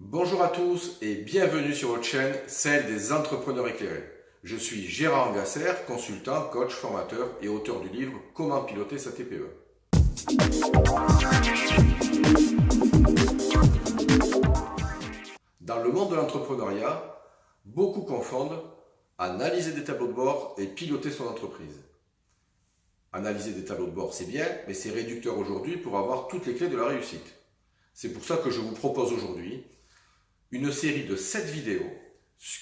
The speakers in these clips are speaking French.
Bonjour à tous et bienvenue sur votre chaîne, celle des entrepreneurs éclairés. Je suis Gérard Gasser, consultant, coach, formateur et auteur du livre Comment piloter sa TPE. Dans le monde de l'entrepreneuriat, beaucoup confondent analyser des tableaux de bord et piloter son entreprise. Analyser des tableaux de bord, c'est bien, mais c'est réducteur aujourd'hui pour avoir toutes les clés de la réussite. C'est pour ça que je vous propose aujourd'hui une série de 7 vidéos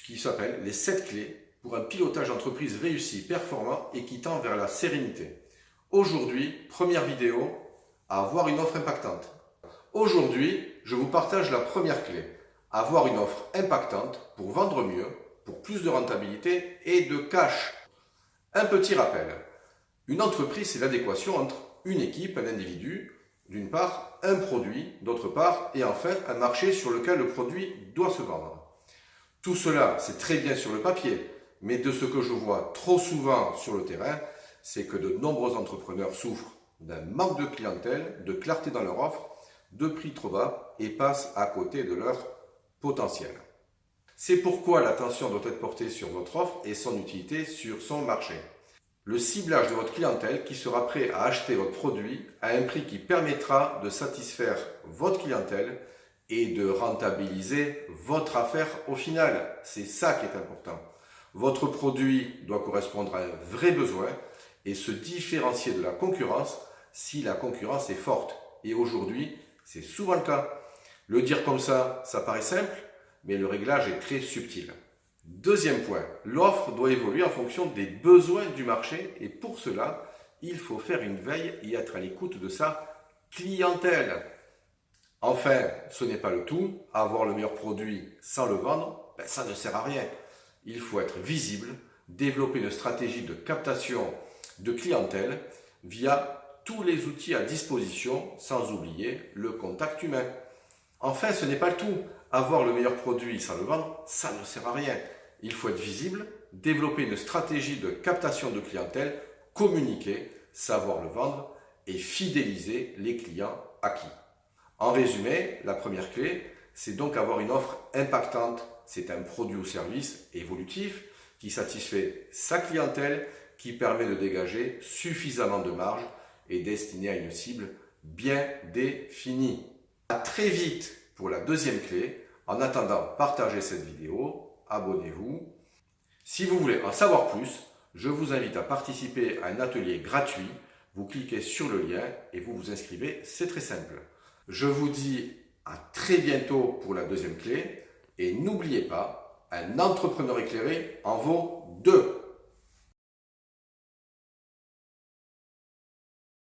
qui s'appelle les 7 clés pour un pilotage d'entreprise réussi, performant et qui tend vers la sérénité. Aujourd'hui, première vidéo, avoir une offre impactante. Aujourd'hui, je vous partage la première clé, avoir une offre impactante pour vendre mieux, pour plus de rentabilité et de cash. Un petit rappel, une entreprise, c'est l'adéquation entre une équipe, un individu, d'une part, un produit, d'autre part, et enfin, un marché sur lequel le produit doit se vendre. Tout cela, c'est très bien sur le papier, mais de ce que je vois trop souvent sur le terrain, c'est que de nombreux entrepreneurs souffrent d'un manque de clientèle, de clarté dans leur offre, de prix trop bas et passent à côté de leur potentiel. C'est pourquoi l'attention doit être portée sur votre offre et son utilité sur son marché. Le ciblage de votre clientèle qui sera prêt à acheter votre produit à un prix qui permettra de satisfaire votre clientèle et de rentabiliser votre affaire au final. C'est ça qui est important. Votre produit doit correspondre à un vrai besoin et se différencier de la concurrence si la concurrence est forte. Et aujourd'hui, c'est souvent le cas. Le dire comme ça paraît simple, mais le réglage est très subtil. Deuxième point, l'offre doit évoluer en fonction des besoins du marché et pour cela, il faut faire une veille et être à l'écoute de sa clientèle. Enfin, ce n'est pas le tout, avoir le meilleur produit sans le vendre, ça ne sert à rien. Il faut être visible, développer une stratégie de captation de clientèle via tous les outils à disposition, sans oublier le contact humain. Enfin, ce n'est pas le tout. Avoir le meilleur produit sans le vendre, ça ne sert à rien. Il faut être visible, développer une stratégie de captation de clientèle, communiquer, savoir le vendre et fidéliser les clients acquis. En résumé, la première clé, c'est donc avoir une offre impactante. C'est un produit ou service évolutif qui satisfait sa clientèle, qui permet de dégager suffisamment de marge et destiné à une cible bien définie. À très vite pour la deuxième clé. En attendant, partagez cette vidéo, abonnez-vous. Si vous voulez en savoir plus, je vous invite à participer à un atelier gratuit. Vous cliquez sur le lien et vous vous inscrivez, c'est très simple. Je vous dis à très bientôt pour la deuxième clé et n'oubliez pas, un entrepreneur éclairé en vaut deux.